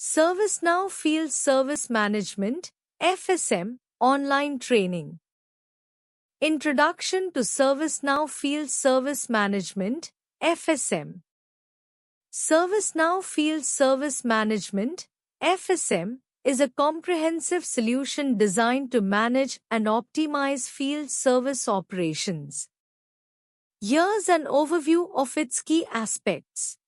ServiceNow Field Service Management (FSM) Online Training. Introduction to ServiceNow Field Service Management (FSM). ServiceNow Field Service Management (FSM) is a comprehensive solution designed to manage and optimize field service operations. Here's an overview of its key aspects.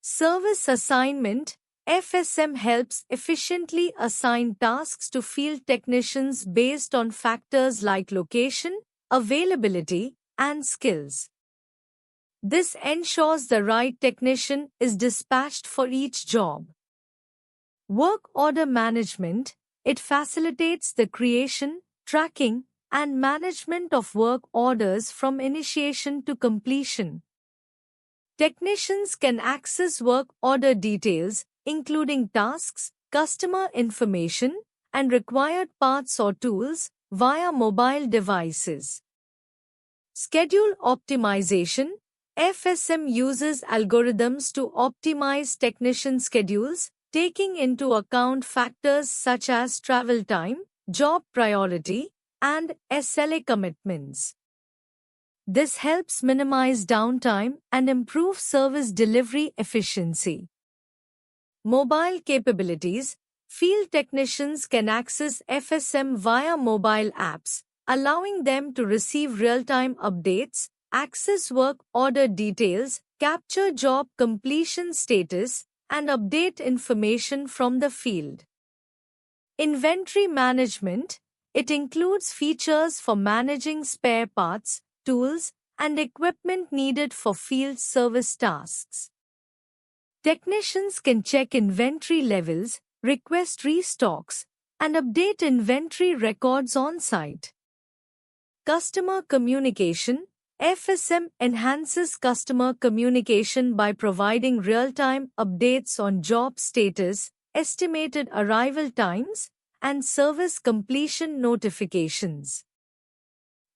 Service Assignment FSM helps efficiently assign tasks to field technicians based on factors like location, availability, and skills. This ensures the right technician is dispatched for each job. Work Order Management It facilitates the creation, tracking, and management of work orders from initiation to completion. Technicians can access work order details, including tasks, customer information, and required parts or tools, via mobile devices. Schedule Optimization FSM uses algorithms to optimize technician schedules, taking into account factors such as travel time, job priority, and SLA commitments. This helps minimize downtime and improve service delivery efficiency. Mobile capabilities Field technicians can access FSM via mobile apps, allowing them to receive real-time updates, access work order details, capture job completion status, and update information from the field. Inventory management It includes features for managing spare parts, tools, and equipment needed for field service tasks. Technicians can check inventory levels, request restocks, and update inventory records on-site. Customer communication FSM enhances customer communication by providing real-time updates on job status, estimated arrival times, and service completion notifications.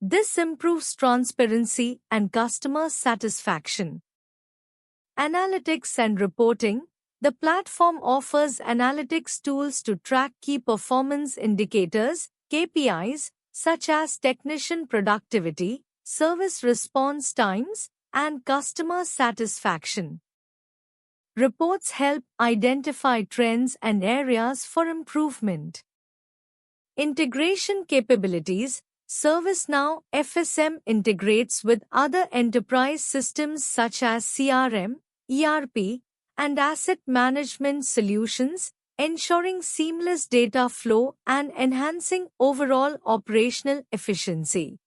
This improves transparency and customer satisfaction. Analytics and reporting The platform offers analytics tools to track key performance indicators, KPIs, such as technician productivity, service response times, and customer satisfaction. Reports help identify trends and areas for improvement. Integration capabilities ServiceNow FSM integrates with other enterprise systems such as CRM, ERP, and asset management solutions, ensuring seamless data flow and enhancing overall operational efficiency.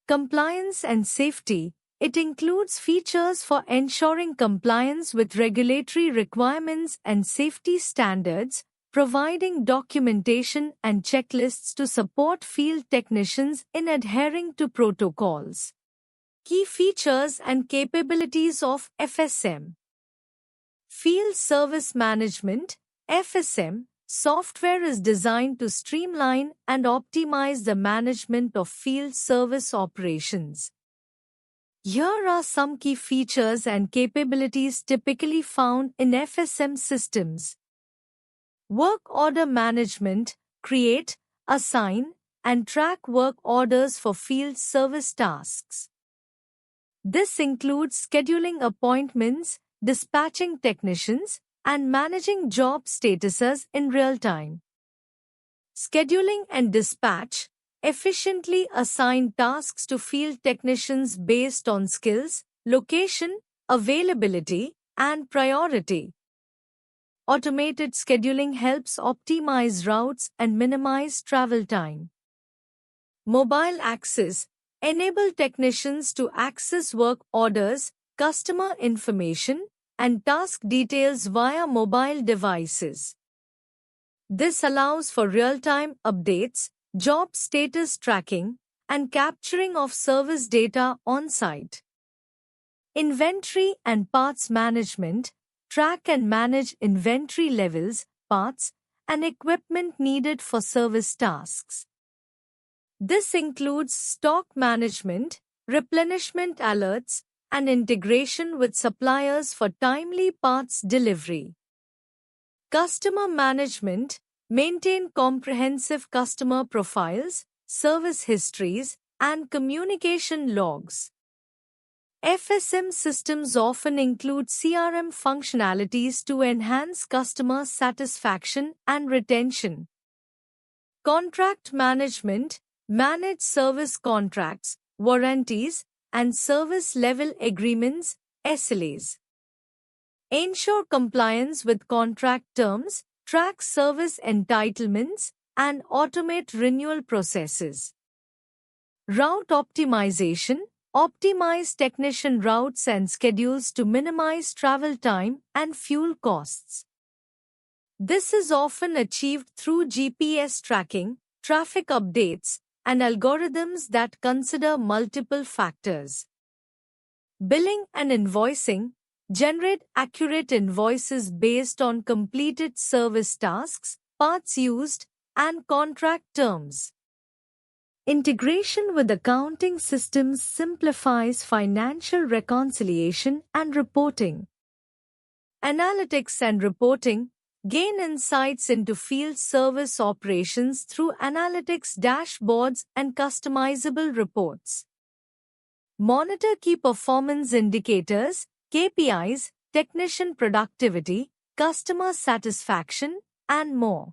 Compliance and safety It includes features for ensuring compliance with regulatory requirements and safety standards, providing documentation and checklists to support field technicians in adhering to protocols. Key features and capabilities of FSM. Field Service Management FSM software is designed to streamline and optimize the management of field service operations. Here are some key features and capabilities typically found in FSM systems. Work Order Management Create, assign, and track work orders for field service tasks. This includes scheduling appointments, dispatching technicians, and managing job statuses in real time. Scheduling and dispatch efficiently assign tasks to field technicians based on skills, location, availability, and priority. Automated scheduling helps optimize routes and minimize travel time. Mobile access enable technicians to access work orders, customer information, and task details via mobile devices. This allows for real-time updates, job status tracking, and capturing of service data on-site. Inventory and parts management track and manage inventory levels, parts, and equipment needed for service tasks. This includes stock management, replenishment alerts, and integration with suppliers for timely parts delivery. Customer management, maintain comprehensive customer profiles, service histories, and communication logs. FSM systems often include CRM functionalities to enhance customer satisfaction and retention. Contract management, manage service contracts, warranties, and service level agreements, SLAs. Ensure compliance with contract terms, track service entitlements, and automate renewal processes. Route optimization, optimize technician routes and schedules to minimize travel time and fuel costs. This is often achieved through GPS tracking, traffic updates, and algorithms that consider multiple factors. Billing and invoicing, generate accurate invoices based on completed service tasks, parts used, and contract terms. Integration with accounting systems simplifies financial reconciliation and reporting. Analytics and reporting, gain insights into field service operations through analytics dashboards and customizable reports. Monitor key performance indicators, KPIs, technician productivity, customer satisfaction, and more.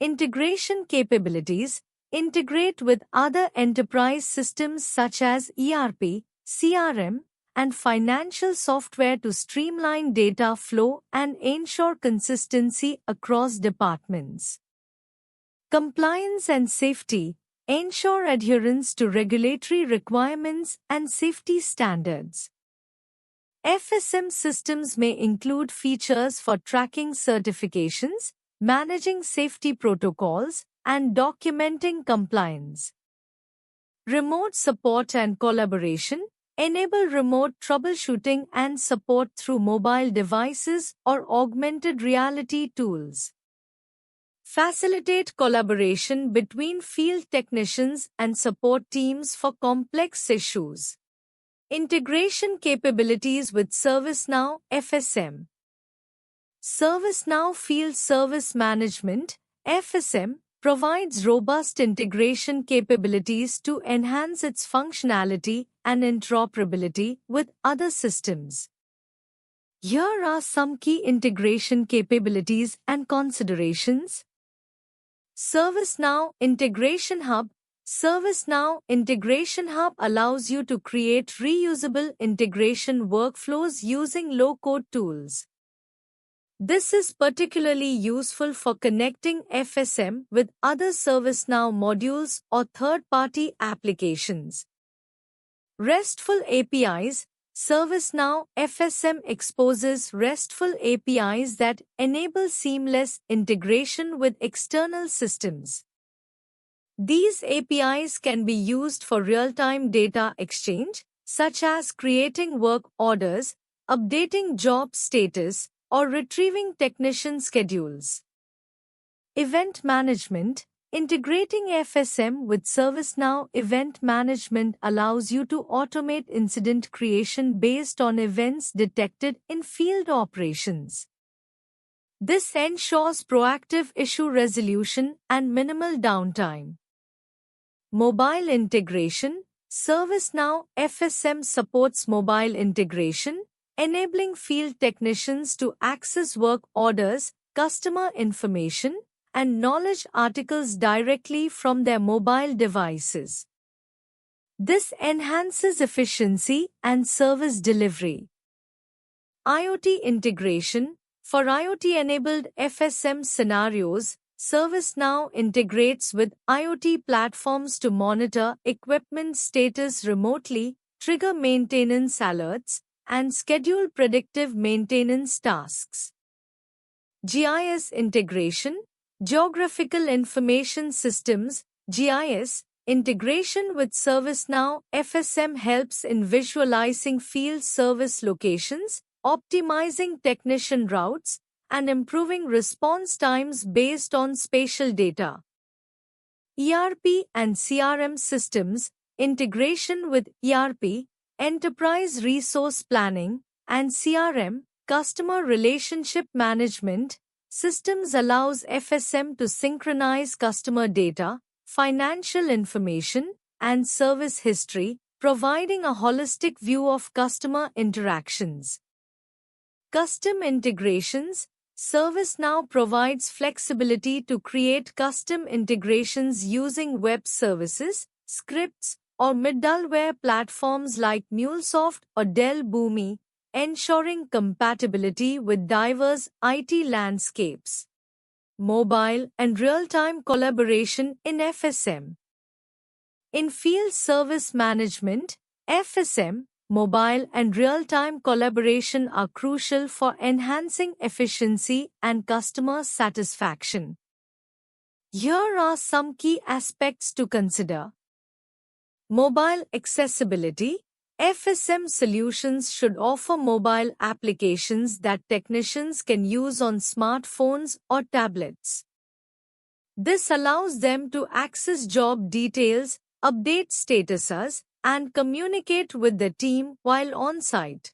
Integration capabilities, integrate with other enterprise systems such as ERP, CRM, and financial software to streamline data flow and ensure consistency across departments. Compliance and safety, ensure adherence to regulatory requirements and safety standards. FSM systems may include features for tracking certifications, managing safety protocols, and documenting compliance. Remote support and collaboration, enable remote troubleshooting and support through mobile devices or augmented reality tools. Facilitate collaboration between field technicians and support teams for complex issues. Integration capabilities with ServiceNow FSM. ServiceNow Field Service Management FSM provides robust integration capabilities to enhance its functionality and interoperability with other systems. Here are some key integration capabilities and considerations. ServiceNow Integration Hub. ServiceNow Integration Hub allows you to create reusable integration workflows using low-code tools. This is particularly useful for connecting FSM with other ServiceNow modules or third-party applications. RESTful APIs. ServiceNow FSM exposes RESTful APIs that enable seamless integration with external systems. These APIs can be used for real-time data exchange, such as creating work orders, updating job status, or retrieving technician schedules. Event management. Integrating FSM with ServiceNow Event Management allows you to automate incident creation based on events detected in field operations. This ensures proactive issue resolution and minimal downtime. Mobile integration. ServiceNow FSM supports mobile integration, enabling field technicians to access work orders, customer information, and knowledge articles directly from their mobile devices. This enhances efficiency and service delivery. IoT integration. For IoT-enabled FSM scenarios, ServiceNow integrates with IoT platforms to monitor equipment status remotely, trigger maintenance alerts, and schedule predictive maintenance tasks. GIS integration. Geographical Information Systems (GIS) integration with ServiceNow FSM helps in visualizing field service locations, optimizing technician routes, and improving response times based on spatial data. ERP and CRM systems integration with ERP, enterprise resource planning, and CRM, customer relationship management, systems allows FSM to synchronize customer data, financial information, and service history, providing a holistic view of customer interactions. Custom integrations. ServiceNow provides flexibility to create custom integrations using web services, scripts, or middleware platforms like MuleSoft or Dell Boomi, ensuring compatibility with diverse IT landscapes. Mobile and real-time collaboration in FSM. In field service management, FSM, mobile and real-time collaboration are crucial for enhancing efficiency and customer satisfaction. Here are some key aspects to consider. Mobile accessibility. FSM solutions should offer mobile applications that technicians can use on smartphones or tablets. This allows them to access job details, update statuses, and communicate with the team while on-site.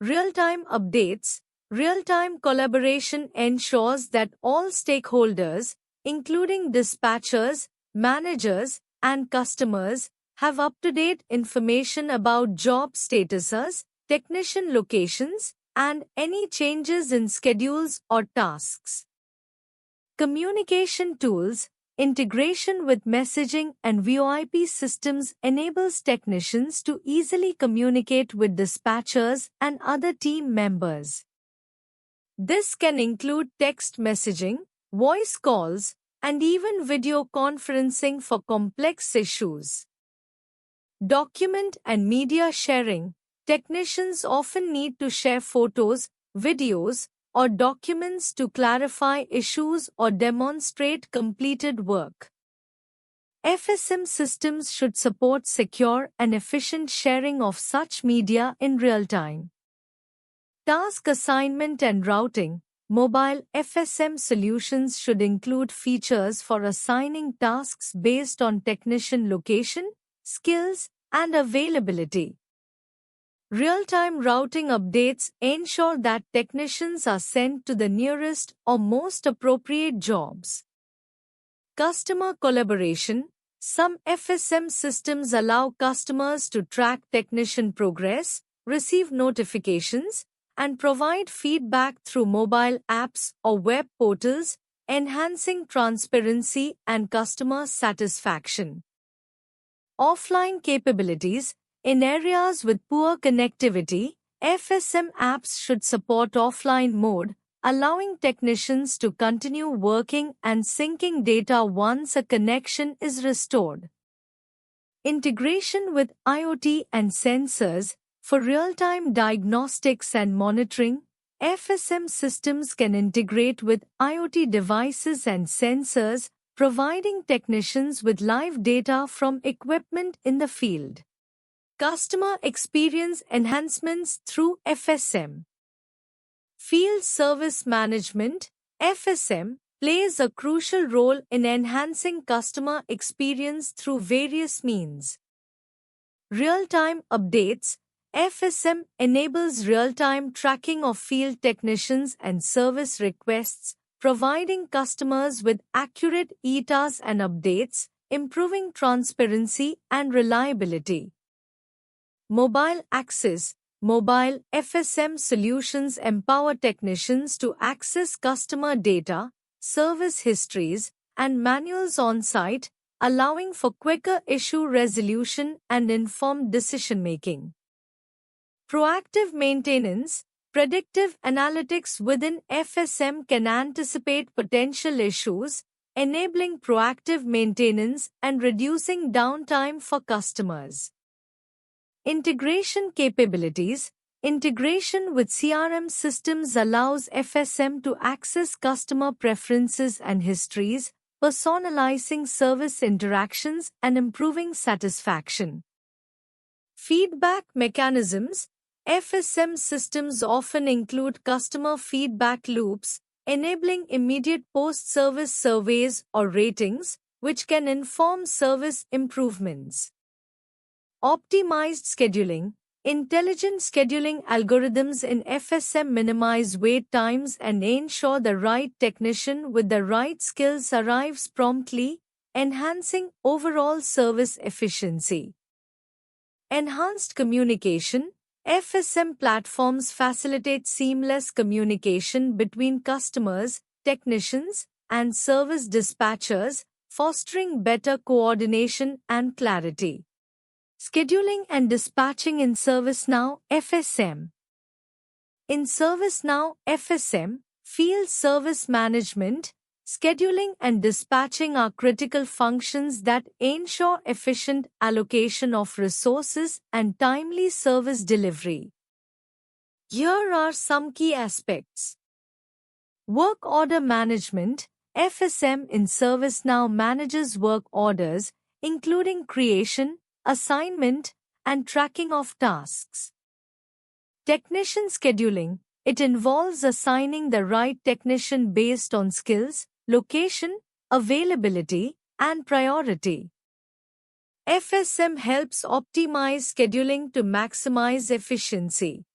Real-time updates. Real-time collaboration ensures that all stakeholders, including dispatchers, managers, and customers, have up-to-date information about job statuses, technician locations, and any changes in schedules or tasks. Communication tools. Integration with messaging and VoIP systems enables technicians to easily communicate with dispatchers and other team members. This can include text messaging, voice calls, and even video conferencing for complex issues. Document and media sharing. Technicians often need to share photos, videos, or documents to clarify issues or demonstrate completed work. FSM systems should support secure and efficient sharing of such media in real time. Task assignment and routing. Mobile FSM solutions should include features for assigning tasks based on technician location, skills, and availability. Real-time routing updates ensure that technicians are sent to the nearest or most appropriate jobs. Customer collaboration. Some FSM systems allow customers to track technician progress, receive notifications, and provide feedback through mobile apps or web portals, enhancing transparency and customer satisfaction. Offline capabilities. In areas with poor connectivity, FSM apps should support offline mode, allowing technicians to continue working and syncing data once a connection is restored. Integration with IoT and sensors. For real-time diagnostics and monitoring, FSM systems can integrate with IoT devices and sensors, providing technicians with live data from equipment in the field. Customer experience enhancements through FSM. Field service management, FSM, plays a crucial role in enhancing customer experience through various means. Real-time updates. FSM enables real-time tracking of field technicians and service requests, providing customers with accurate ETAs and updates, improving transparency and reliability. Mobile access. Mobile FSM solutions empower technicians to access customer data, service histories, and manuals on-site, allowing for quicker issue resolution and informed decision-making. Proactive maintenance. Predictive analytics within FSM can anticipate potential issues, enabling proactive maintenance and reducing downtime for customers. Integration capabilities. Integration with CRM systems allows FSM to access customer preferences and histories, personalizing service interactions and improving satisfaction. Feedback mechanisms. FSM systems often include customer feedback loops, enabling immediate post-service surveys or ratings, which can inform service improvements. Optimized scheduling. Intelligent scheduling algorithms in FSM minimize wait times and ensure the right technician with the right skills arrives promptly, enhancing overall service efficiency. Enhanced communication. FSM platforms facilitate seamless communication between customers, technicians, and service dispatchers, fostering better coordination and clarity. Scheduling and dispatching in ServiceNow FSM. In ServiceNow FSM, field service management, scheduling and dispatching are critical functions that ensure efficient allocation of resources and timely service delivery. Here are some key aspects. Work order management. FSM in ServiceNow manages work orders, including creation, assignment, and tracking of tasks. Technician scheduling. It involves assigning the right technician based on skills, location, availability, and priority. FSM helps optimize scheduling to maximize efficiency.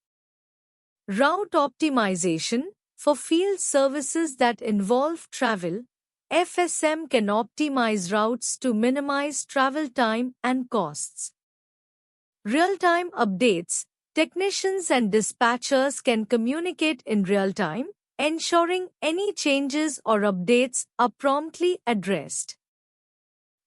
Route optimization. For field services that involve travel, FSM can optimize routes to minimize travel time and costs. Real-time updates. Technicians and dispatchers can communicate in real time, ensuring any changes or updates are promptly addressed.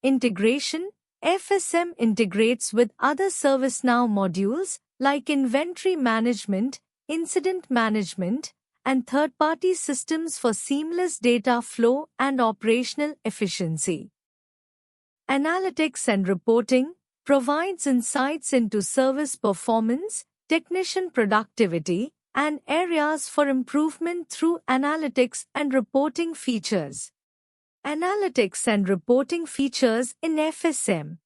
Integration. FSM integrates with other ServiceNow modules like inventory management, incident management, and third-party systems for seamless data flow and operational efficiency. Analytics and reporting provides insights into service performance, technician productivity, and areas for improvement through analytics and reporting features. Analytics and reporting features in FSM.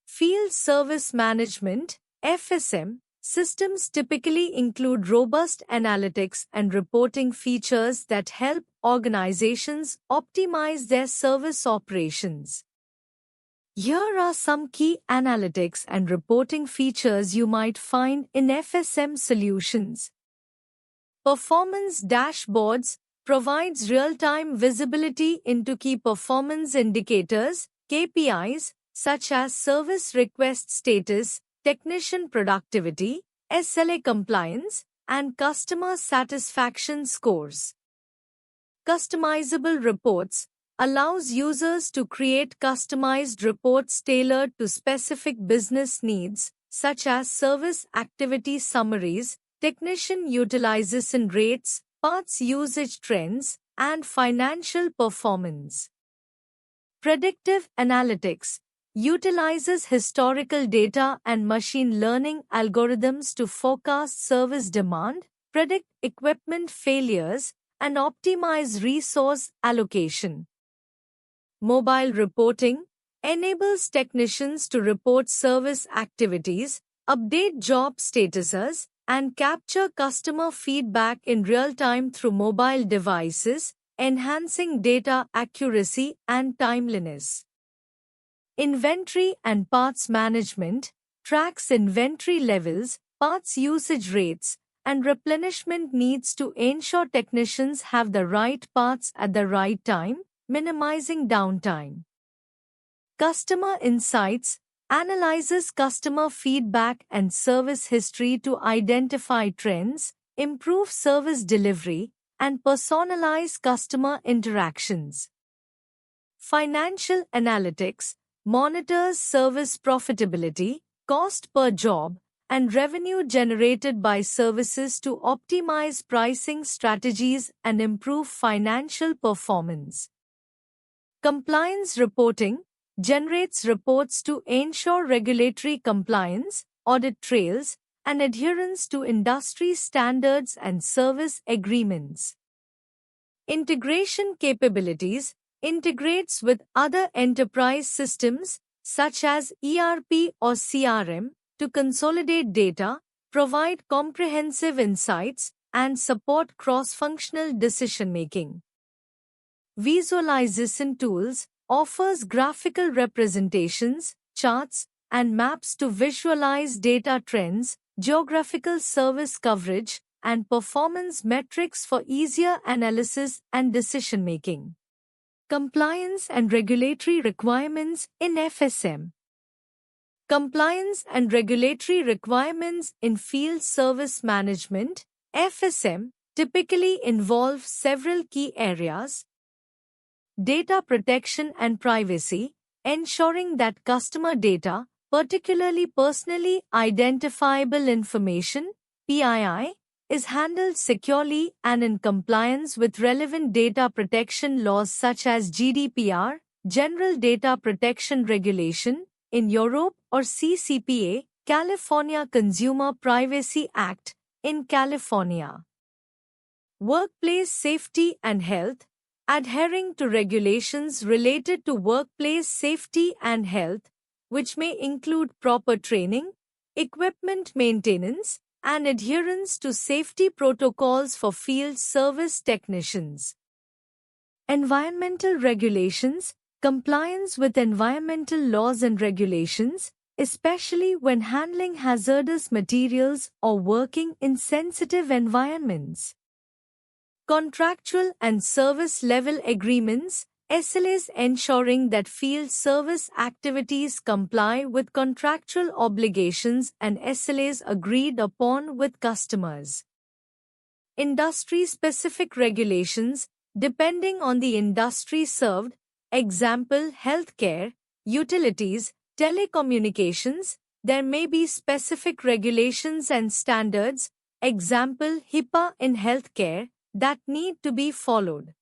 Field Service Management (FSM) systems typically include robust analytics and reporting features that help organizations optimize their service operations. Here are some key analytics and reporting features you might find in FSM solutions. Performance Dashboards provides real-time visibility into key performance indicators, KPIs, such as service request status, technician productivity, SLA compliance, and customer satisfaction scores. Customizable Reports allows users to create customized reports tailored to specific business needs, such as service activity summaries, technician utilization rates, parts usage trends, and financial performance. Predictive Analytics utilizes historical data and machine learning algorithms to forecast service demand, predict equipment failures, and optimize resource allocation. Mobile Reporting enables technicians to report service activities, update job statuses, and capture customer feedback in real time through mobile devices, enhancing data accuracy and timeliness. Inventory and Parts Management tracks inventory levels, parts usage rates, and replenishment needs to ensure technicians have the right parts at the right time, minimizing downtime. Customer Insights analyzes customer feedback and service history to identify trends, improve service delivery, and personalize customer interactions. Financial Analytics monitors service profitability, cost per job, and revenue generated by services to optimize pricing strategies and improve financial performance. Compliance Reporting generates reports to ensure regulatory compliance, audit trails, and adherence to industry standards and service agreements. Integration Capabilities integrates with other enterprise systems such as ERP or CRM to consolidate data, provide comprehensive insights, and support cross-functional decision-making. Visualization Tools offers graphical representations, charts, and maps to visualize data trends, geographical service coverage, and performance metrics for easier analysis and decision-making. Compliance and regulatory requirements in FSM. Compliance and regulatory requirements in field service management, FSM, typically involve several key areas: data protection and privacy, ensuring that customer data, particularly personally identifiable information, PII, is handled securely and in compliance with relevant data protection laws such as GDPR, General Data Protection Regulation, in Europe, or CCPA, California Consumer Privacy Act, in California. Workplace safety and health, adhering to regulations related to workplace safety and health, which may include proper training, equipment maintenance, and adherence to safety protocols for field service technicians. Environmental regulations, compliance with environmental laws and regulations, especially when handling hazardous materials or working in sensitive environments. Contractual and service level agreements, SLAs, ensuring that field service activities comply with contractual obligations and SLAs agreed upon with customers. Industry-specific regulations, depending on the industry served, example healthcare, utilities, telecommunications, there may be specific regulations and standards, example HIPAA in healthcare, that need to be followed.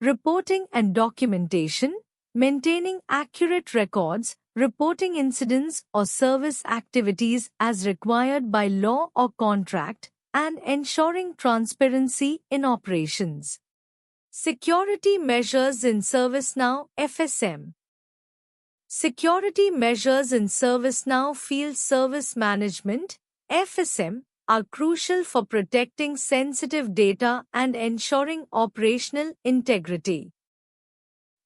Reporting and documentation, maintaining accurate records, reporting incidents or service activities as required by law or contract, and ensuring transparency in operations. Security measures in ServiceNow FSM. Security measures in ServiceNow Field Service Management FSM are crucial for protecting sensitive data and ensuring operational integrity.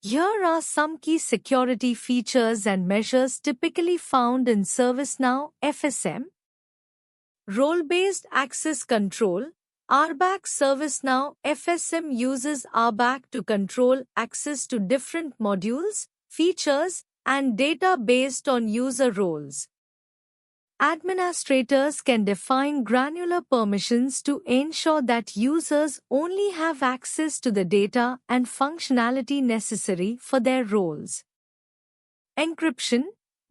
Here are some key security features and measures typically found in ServiceNow FSM. Role-based access control. RBAC. ServiceNow FSM uses RBAC to control access to different modules, features, and data based on user roles. Administrators can define granular permissions to ensure that users only have access to the data and functionality necessary for their roles. Encryption.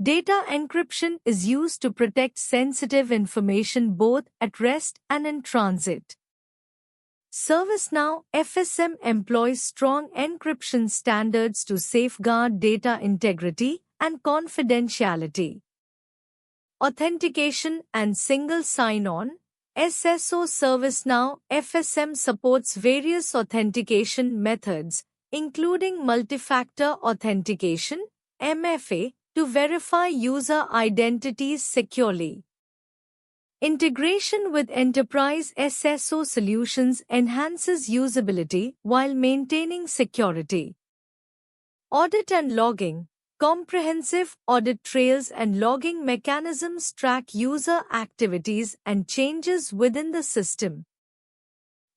Data encryption is used to protect sensitive information both at rest and in transit. ServiceNow FSM employs strong encryption standards to safeguard data integrity and confidentiality. Authentication and single sign-on. SSO. ServiceNow FSM supports various authentication methods, including multi-factor authentication, MFA, to verify user identities securely. Integration with enterprise SSO solutions enhances usability while maintaining security. Audit and logging. Comprehensive audit trails and logging mechanisms track user activities and changes within the system.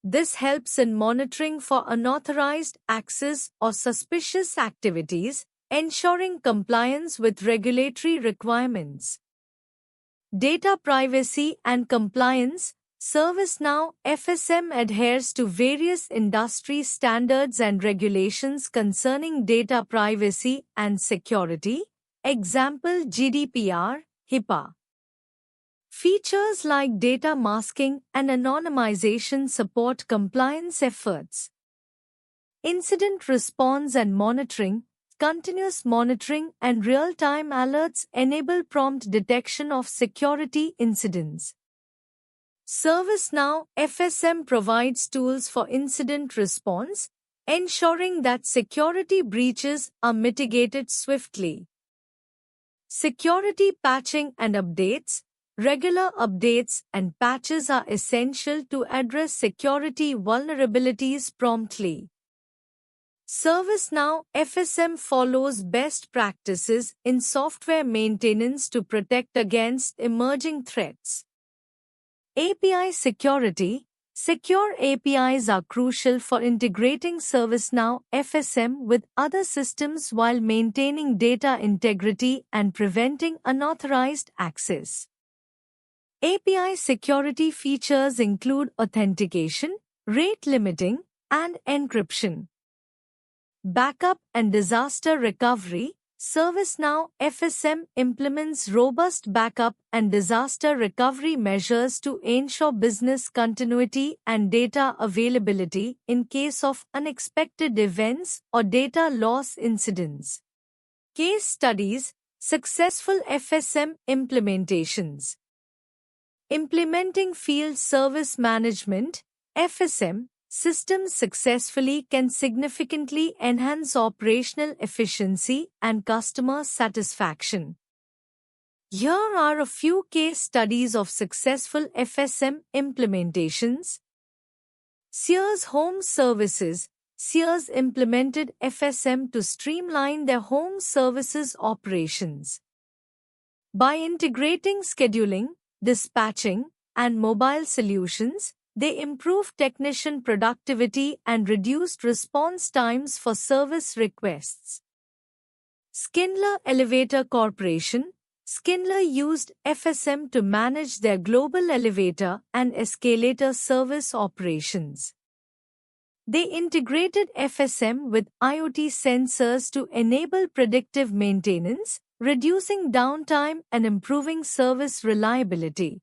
This helps in monitoring for unauthorized access or suspicious activities, ensuring compliance with regulatory requirements. Data privacy and compliance. ServiceNow FSM adheres to various industry standards and regulations concerning data privacy and security, example GDPR, HIPAA. Features like data masking and anonymization support compliance efforts. Incident response and monitoring. Continuous monitoring and real-time alerts enable prompt detection of security incidents. ServiceNow FSM provides tools for incident response, ensuring that security breaches are mitigated swiftly. Security patching and updates. Regular updates and patches are essential to address security vulnerabilities promptly. ServiceNow FSM follows best practices in software maintenance to protect against emerging threats. API security. Secure APIs are crucial for integrating ServiceNow FSM with other systems while maintaining data integrity and preventing unauthorized access. API security features include authentication, rate limiting, and encryption. Backup and disaster recovery. ServiceNow FSM implements robust backup and disaster recovery measures to ensure business continuity and data availability in case of unexpected events or data loss incidents. Case studies. Successful FSM implementations. Implementing field service management (FSM) systems successfully can significantly enhance operational efficiency and customer satisfaction. Here are a few case studies of successful FSM implementations. Sears Home Services. Sears implemented FSM to streamline their home services operations. By integrating scheduling, dispatching, and mobile solutions, they improved technician productivity and reduced response times for service requests. Schindler Elevator Corporation. Schindler used FSM to manage their global elevator and escalator service operations. They integrated FSM with IoT sensors to enable predictive maintenance, reducing downtime and improving service reliability.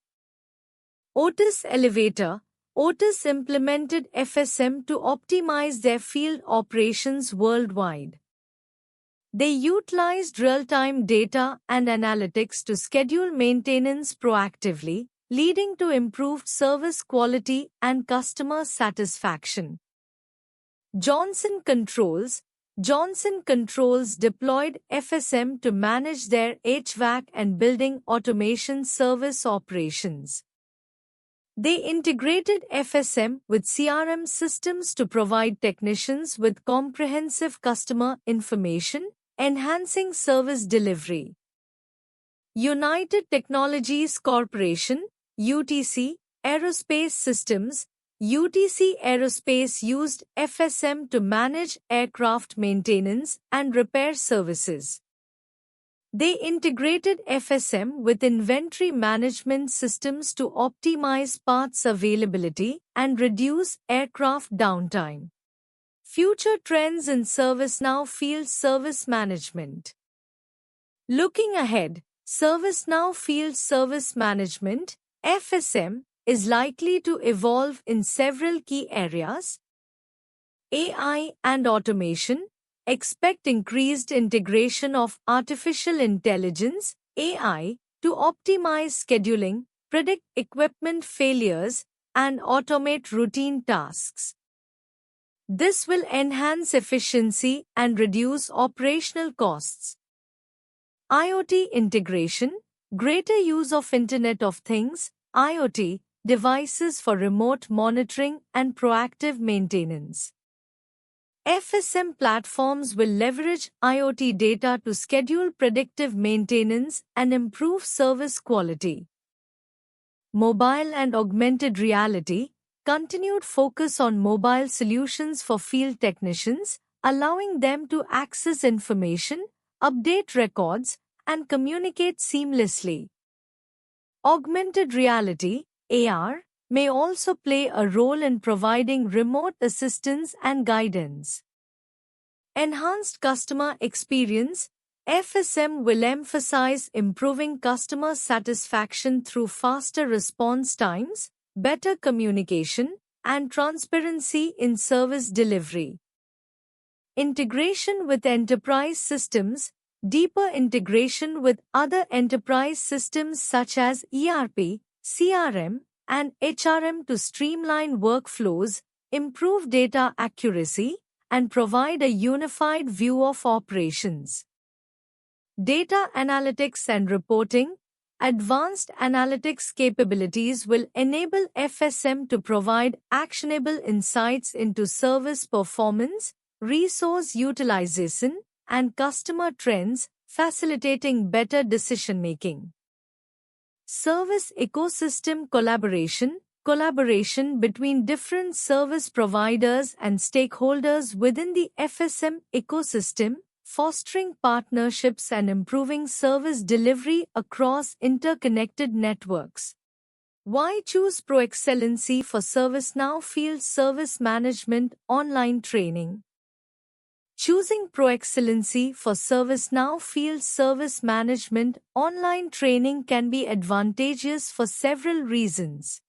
Otis Elevator. Otis implemented FSM to optimize their field operations worldwide. They utilized real-time data and analytics to schedule maintenance proactively, leading to improved service quality and customer satisfaction. Johnson Controls. Johnson Controls deployed FSM to manage their HVAC and building automation service operations. They integrated FSM with CRM systems to provide technicians with comprehensive customer information, enhancing service delivery. United Technologies Corporation (UTC) Aerospace Systems. UTC Aerospace used FSM to manage aircraft maintenance and repair services. They integrated FSM with inventory management systems to optimize parts availability and reduce aircraft downtime. Future trends in ServiceNow field service management. Looking ahead, ServiceNow field service management (FSM) is likely to evolve in several key areas. AI and automation. Expect increased integration of artificial intelligence (AI) to optimize scheduling, predict equipment failures, and automate routine tasks. This will enhance efficiency and reduce operational costs. IoT integration. Greater use of Internet of Things (IoT) devices for remote monitoring and proactive maintenance. FSM platforms will leverage IoT data to schedule predictive maintenance and improve service quality. Mobile and augmented reality. Continued focus on mobile solutions for field technicians, allowing them to access information, update records, and communicate seamlessly. Augmented reality (AR) may also play a role in providing remote assistance and guidance. Enhanced customer experience. FSM will emphasize improving customer satisfaction through faster response times, better communication, and transparency in service delivery. Integration with enterprise systems. Deeper integration with other enterprise systems such as ERP, CRM, and HRM to streamline workflows, improve data accuracy, and provide a unified view of operations. Data analytics and reporting. Advanced analytics capabilities will enable FSM to provide actionable insights into service performance, resource utilization, and customer trends, facilitating better decision-making. Service ecosystem collaboration, collaboration between different service providers and stakeholders within the FSM ecosystem, fostering partnerships and improving service delivery across interconnected networks. Why choose ProExcellency for ServiceNow Field Service Management online training? Choosing ProExcellency for ServiceNow Field Service Management online training can be advantageous for several reasons.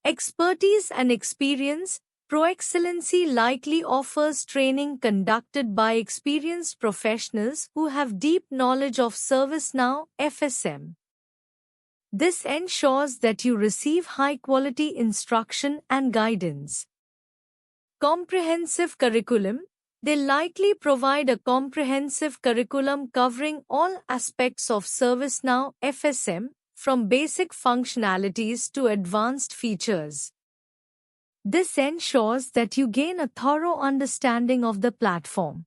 Expertise and experience. ProExcellency likely offers training conducted by experienced professionals who have deep knowledge of ServiceNow FSM. This ensures that you receive high-quality instruction and guidance. Comprehensive curriculum. They likely provide a comprehensive curriculum covering all aspects of ServiceNow FSM, from basic functionalities to advanced features. This ensures that you gain a thorough understanding of the platform.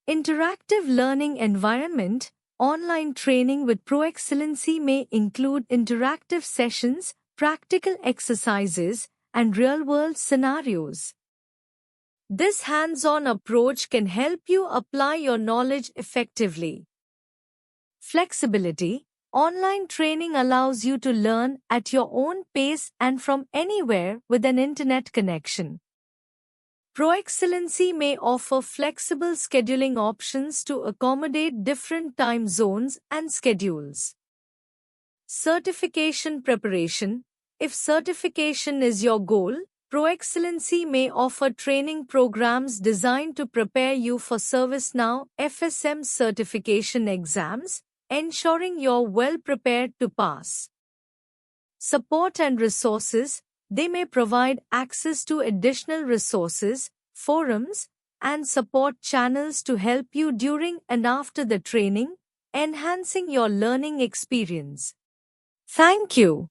Interactive learning environment. Online training with ProExcellency may include interactive sessions, practical exercises, and real-world scenarios. This hands-on approach can help you apply your knowledge effectively. Flexibility. Online training allows you to learn at your own pace and from anywhere with an internet connection. ProExcellency may offer flexible scheduling options to accommodate different time zones and schedules. Certification preparation. If certification is your goal, ProExcellency may offer training programs designed to prepare you for ServiceNow FSM certification exams, ensuring you're well prepared to pass. Support and resources. They may provide access to additional resources, forums, and support channels to help you during and after the training, enhancing your learning experience. Thank you.